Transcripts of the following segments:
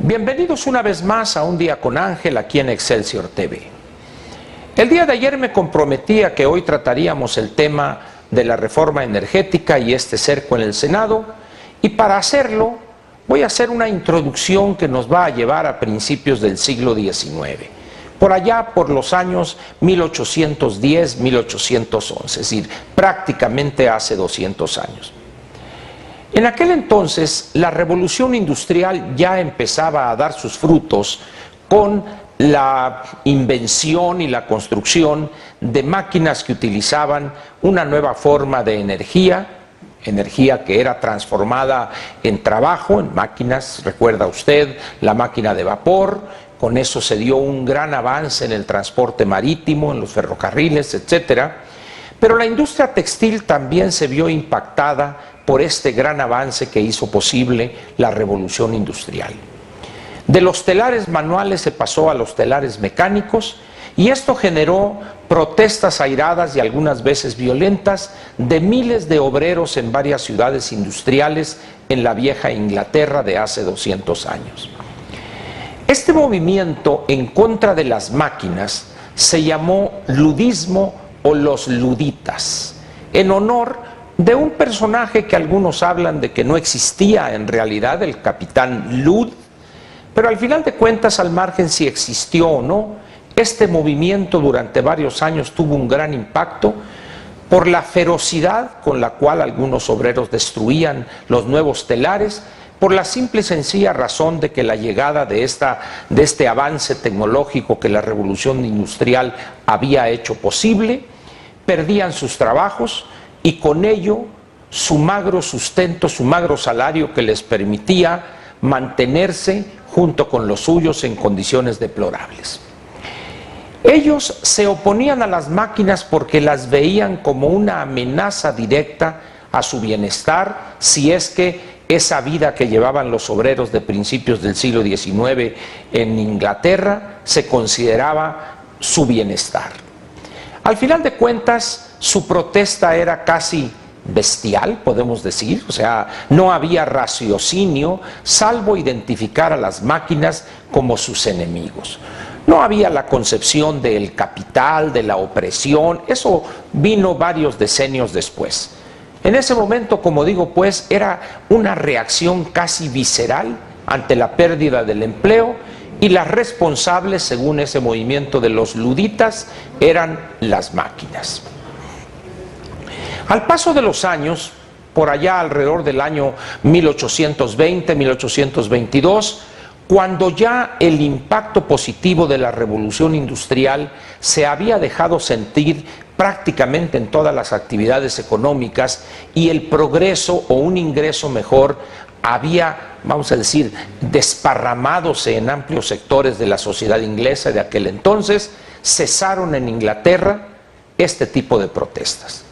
Bienvenidos una vez más a Un Día con Ángel aquí en Excelsior TV. El día de ayer me comprometí a que hoy trataríamos el tema de la reforma energética y este cerco en el Senado, y para hacerlo voy a hacer una introducción que nos va a llevar a principios del siglo XIX, por allá por los años 1810-1811, es decir, prácticamente hace 200 años. En aquel entonces, la revolución industrial ya empezaba a dar sus frutos con la invención y la construcción de máquinas que utilizaban una nueva forma de energía que era transformada en trabajo, en máquinas, recuerda usted, la máquina de vapor. Con eso se dio un gran avance en el transporte marítimo, en los ferrocarriles, etcétera. Pero la industria textil también se vio impactada por este gran avance que hizo posible la revolución industrial. De los telares manuales se pasó a los telares mecánicos, y esto generó protestas airadas y algunas veces violentas de miles de obreros en varias ciudades industriales en la vieja Inglaterra de hace 200 años. Este movimiento en contra de las máquinas se llamó ludismo o los luditas, en honor de un personaje que algunos hablan de que no existía en realidad, el capitán Lud, pero al final de cuentas, al margen si existió o no, este movimiento durante varios años tuvo un gran impacto por la ferocidad con la cual algunos obreros destruían los nuevos telares, por la simple y sencilla razón de que la llegada de este avance tecnológico que la revolución industrial había hecho posible, perdían sus trabajos y con ello su magro sustento, su magro salario que les permitía mantenerse junto con los suyos en condiciones deplorables. Ellos se oponían a las máquinas porque las veían como una amenaza directa a su bienestar, si es que esa vida que llevaban los obreros de principios del siglo XIX en Inglaterra se consideraba su bienestar. Al final de cuentas, su protesta era casi bestial, podemos decir, o sea, no había raciocinio, salvo identificar a las máquinas como sus enemigos. No había la concepción del capital, de la opresión, eso vino varios decenios después. En ese momento, como digo, pues, era una reacción casi visceral ante la pérdida del empleo, y las responsables, según ese movimiento de los luditas, eran las máquinas. Al paso de los años, por allá alrededor del año 1820, 1822, cuando ya el impacto positivo de la revolución industrial se había dejado sentir prácticamente en todas las actividades económicas y el progreso o un ingreso mejor había, vamos a decir, desparramadose en amplios sectores de la sociedad inglesa de aquel entonces, cesaron en Inglaterra este tipo de protestas.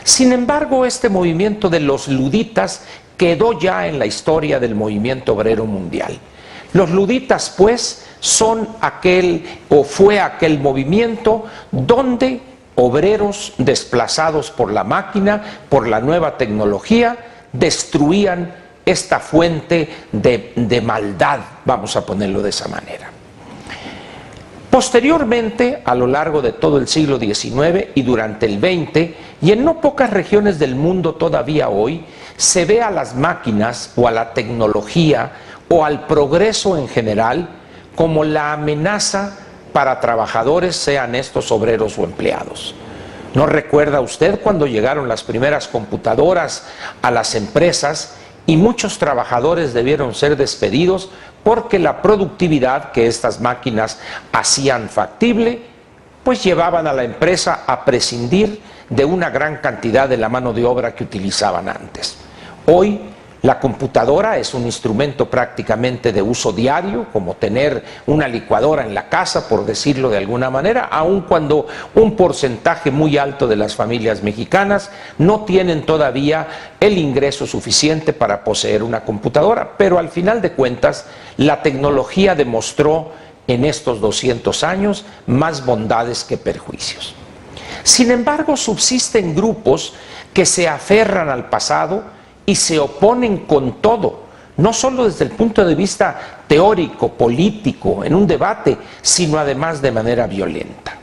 Sin embargo, este movimiento de los luditas quedó ya en la historia del movimiento obrero mundial. Los luditas, pues, fue aquel movimiento donde obreros desplazados por la máquina, por la nueva tecnología, destruían esta fuente de maldad, vamos a ponerlo de esa manera. Posteriormente, a lo largo de todo el siglo XIX y durante el XX, y en no pocas regiones del mundo todavía hoy, se ve a las máquinas o a la tecnología o al progreso en general como la amenaza para trabajadores, sean estos obreros o empleados. ¿No recuerda usted cuando llegaron las primeras computadoras a las empresas y muchos trabajadores debieron ser despedidos porque la productividad que estas máquinas hacían factible, pues llevaban a la empresa a prescindir de una gran cantidad de la mano de obra que utilizaban antes? Hoy la computadora es un instrumento prácticamente de uso diario, como tener una licuadora en la casa, por decirlo de alguna manera, aun cuando un porcentaje muy alto de las familias mexicanas no tienen todavía el ingreso suficiente para poseer una computadora. Pero al final de cuentas, la tecnología demostró en estos 200 años más bondades que perjuicios. Sin embargo, subsisten grupos que se aferran al pasado y se oponen con todo, no solo desde el punto de vista teórico, político, en un debate, sino además de manera violenta.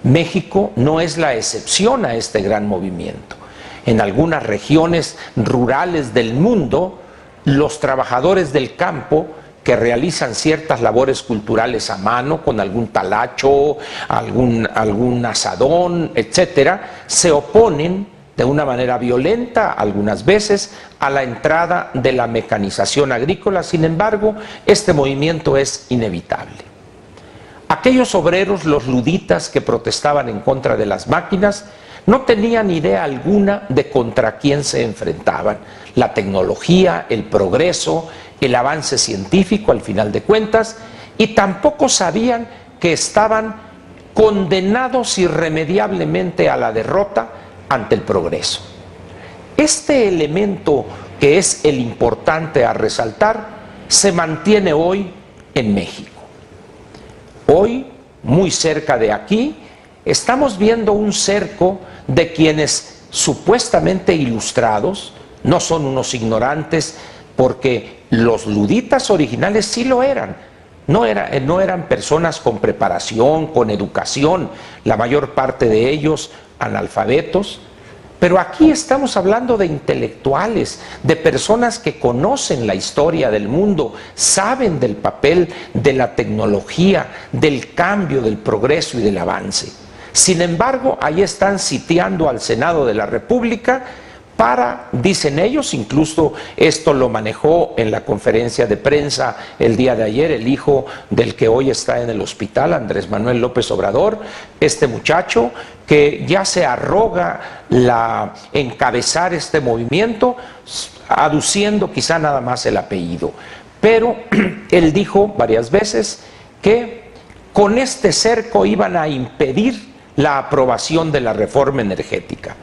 México no es la excepción a este gran movimiento. En algunas regiones rurales del mundo, los trabajadores del campo que realizan ciertas labores culturales a mano, con algún talacho, algún asadón, etcétera, se oponen de una manera violenta, algunas veces, a la entrada de la mecanización agrícola. Sin embargo, este movimiento es inevitable. Aquellos obreros, los luditas que protestaban en contra de las máquinas, no tenían idea alguna de contra quién se enfrentaban. La tecnología, el progreso, el avance científico, al final de cuentas, y tampoco sabían que estaban condenados irremediablemente a la derrota ante el progreso. Este elemento, que es el importante a resaltar, se mantiene hoy en México. Hoy, muy cerca de aquí, estamos viendo un cerco de quienes supuestamente ilustrados, no son unos ignorantes, porque los luditas originales sí lo eran. No eran personas con preparación, con educación, la mayor parte de ellos analfabetos. Pero aquí estamos hablando de intelectuales, de personas que conocen la historia del mundo, saben del papel de la tecnología, del cambio, del progreso y del avance. Sin embargo, ahí están sitiando al Senado de la República para, dicen ellos, incluso esto lo manejó en la conferencia de prensa el día de ayer el hijo del que hoy está en el hospital, Andrés Manuel López Obrador, este muchacho que ya se arroga encabezar este movimiento, aduciendo quizá nada más el apellido. Pero él dijo varias veces que con este cerco iban a impedir la aprobación de la reforma energética.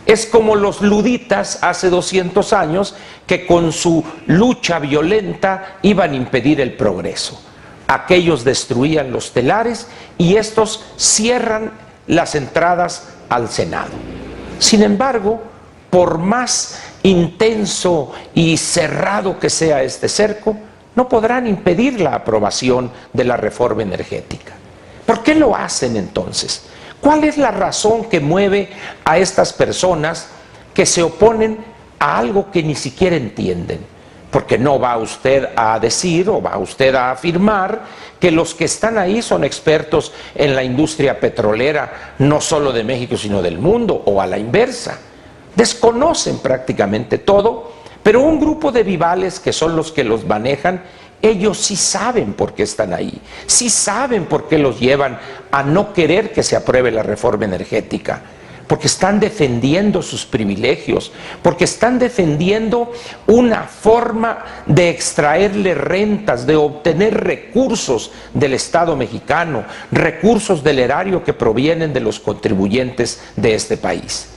Es como los luditas hace 200 años que con su lucha violenta iban a impedir el progreso. Aquellos destruían los telares y estos cierran las entradas al Senado. Sin embargo, por más intenso y cerrado que sea este cerco, no podrán impedir la aprobación de la reforma energética. ¿Por qué lo hacen entonces? ¿Cuál es la razón que mueve a estas personas que se oponen a algo que ni siquiera entienden? Porque no va usted a decir o va usted a afirmar que los que están ahí son expertos en la industria petrolera, no solo de México, sino del mundo, o a la inversa. Desconocen prácticamente todo, pero un grupo de vivales que son los que los manejan, ellos sí saben por qué están ahí, sí saben por qué los llevan a no querer que se apruebe la reforma energética, porque están defendiendo sus privilegios, porque están defendiendo una forma de extraerle rentas, de obtener recursos del Estado mexicano, recursos del erario que provienen de los contribuyentes de este país.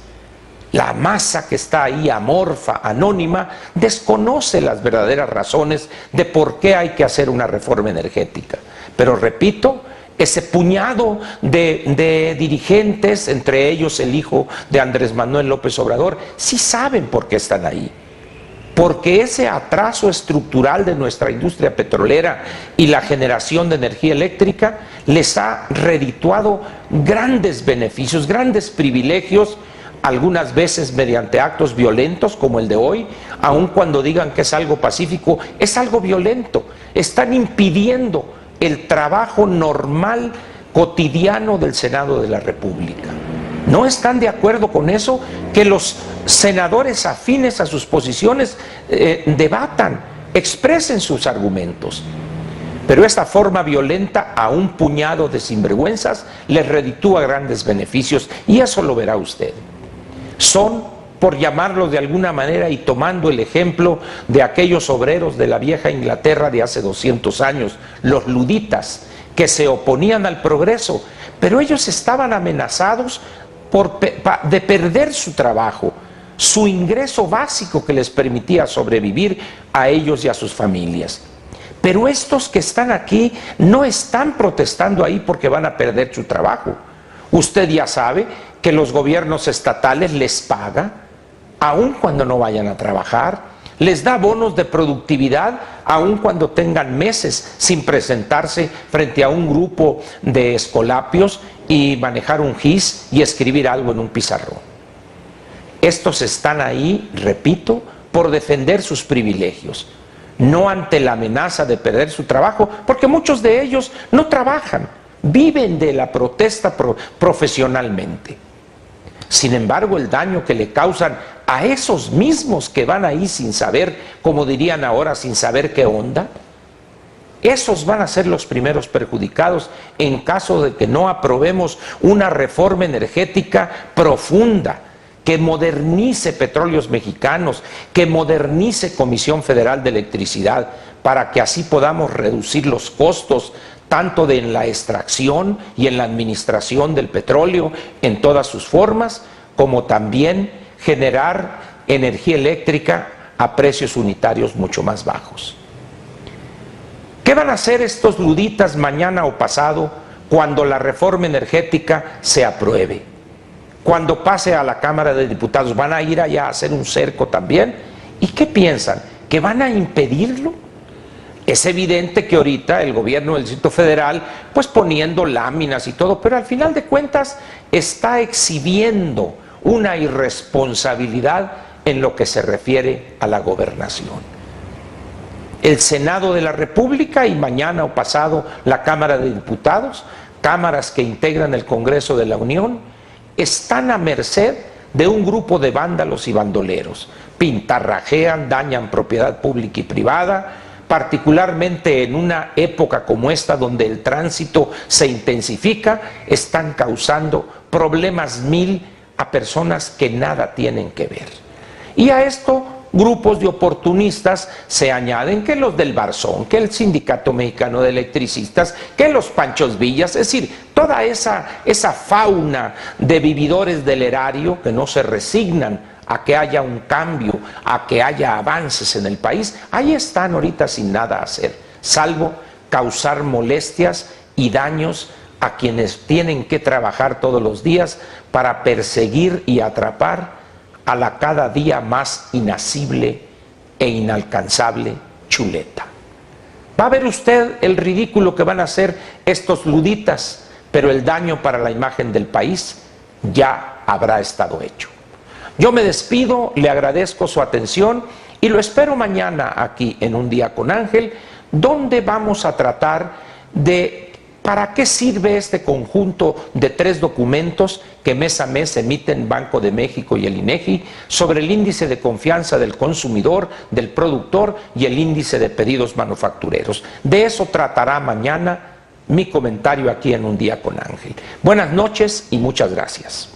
La masa que está ahí, amorfa, anónima, desconoce las verdaderas razones de por qué hay que hacer una reforma energética. Pero repito, ese puñado de dirigentes, entre ellos el hijo de Andrés Manuel López Obrador, sí saben por qué están ahí. Porque ese atraso estructural de nuestra industria petrolera y la generación de energía eléctrica les ha redituado grandes beneficios, grandes privilegios, algunas veces mediante actos violentos como el de hoy, aun cuando digan que es algo pacífico, es algo violento. Están impidiendo el trabajo normal, cotidiano del Senado de la República. ¿No están de acuerdo con eso? Que los senadores afines a sus posiciones debatan, expresen sus argumentos. Pero esta forma violenta a un puñado de sinvergüenzas les reditúa grandes beneficios, y eso lo verá usted. Son, por llamarlo de alguna manera y tomando el ejemplo de aquellos obreros de la vieja Inglaterra de hace 200 años, los luditas, que se oponían al progreso, pero ellos estaban amenazados de perder su trabajo, su ingreso básico que les permitía sobrevivir a ellos y a sus familias. Pero estos que están aquí no están protestando ahí porque van a perder su trabajo. Usted ya sabe que los gobiernos estatales les pagan, aun cuando no vayan a trabajar. les da bonos de productividad aun cuando tengan meses sin presentarse frente a un grupo de escolapios y manejar un GIS y escribir algo en un pizarrón. Estos están ahí, repito, por defender sus privilegios, no ante la amenaza de perder su trabajo, porque muchos de ellos no trabajan, viven de la protesta profesionalmente. Sin embargo, el daño que le causan a esos mismos que van ahí sin saber, como dirían ahora, sin saber qué onda, esos van a ser los primeros perjudicados en caso de que no aprobemos una reforma energética profunda, que modernice Petróleos Mexicanos, que modernice Comisión Federal de Electricidad, para que así podamos reducir los costos tanto en la extracción y en la administración del petróleo en todas sus formas, como también generar energía eléctrica a precios unitarios mucho más bajos. ¿Qué van a hacer estos luditas mañana o pasado cuando la reforma energética se apruebe? Cuando pase a la Cámara de Diputados, ¿van a ir allá a hacer un cerco también? ¿Y qué piensan? ¿Que van a impedirlo? Es evidente que ahorita el gobierno del Distrito Federal, pues poniendo láminas y todo, pero al final de cuentas está exhibiendo una irresponsabilidad en lo que se refiere a la gobernación. El Senado de la República y mañana o pasado la Cámara de Diputados, cámaras que integran el Congreso de la Unión, están a merced de un grupo de vándalos y bandoleros. Pintarrajean, dañan propiedad pública y privada, particularmente en una época como esta donde el tránsito se intensifica, están causando problemas mil a personas que nada tienen que ver. Y a esto grupos de oportunistas se añaden, que los del Barzón, que el Sindicato Mexicano de Electricistas, que los Panchos Villas, es decir, toda esa fauna de vividores del erario que no se resignan a que haya un cambio, a que haya avances en el país, ahí están ahorita sin nada hacer, salvo causar molestias y daños a quienes tienen que trabajar todos los días para perseguir y atrapar a la cada día más inasible e inalcanzable chuleta. Va a ver usted el ridículo que van a hacer estos luditas, pero el daño para la imagen del país ya habrá estado hecho. Yo me despido, le agradezco su atención y lo espero mañana aquí en Un Día con Ángel, donde vamos a tratar de ¿para qué sirve este conjunto de 3 documentos que mes a mes emiten Banco de México y el INEGI sobre el índice de confianza del consumidor, del productor y el índice de pedidos manufactureros? De eso tratará mañana mi comentario aquí en Un Día con Ángel. Buenas noches y muchas gracias.